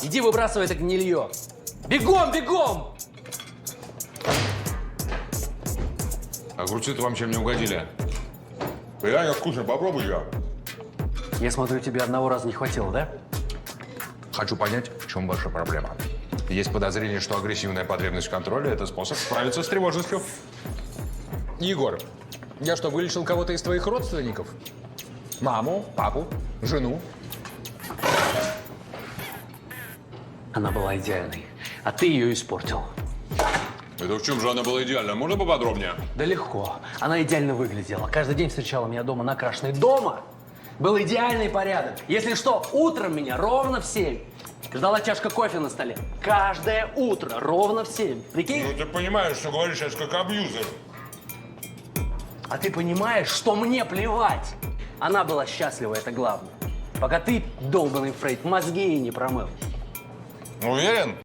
Иди выбрасывай это гнилье. Бегом, бегом! Огурцы-то вам чем не угодили? Реально вкусно, попробуй я. Я смотрю, тебе одного раза не хватило, да? Хочу понять, в чем ваша проблема. Есть подозрение, что агрессивная потребность в контроле – это способ справиться с тревожностью. Егор, я что, вылечил кого-то из твоих родственников? Маму, папу, жену? Она была идеальной, а ты ее испортил. Это в чем же она была идеальна? Можно поподробнее? Да легко. Она идеально выглядела. Каждый день встречала меня дома накрашенной. Дома был идеальный порядок. Если что, утром меня ровно в 7. Ждала чашка кофе на столе. Каждое утро ровно в 7. Прикинь? Ну, ты понимаешь, что говоришь сейчас как абьюзер. А ты понимаешь, что мне плевать? Она была счастлива, это главное. Пока ты, долбанный Фрейд, мозги ей не промыл. Уверен?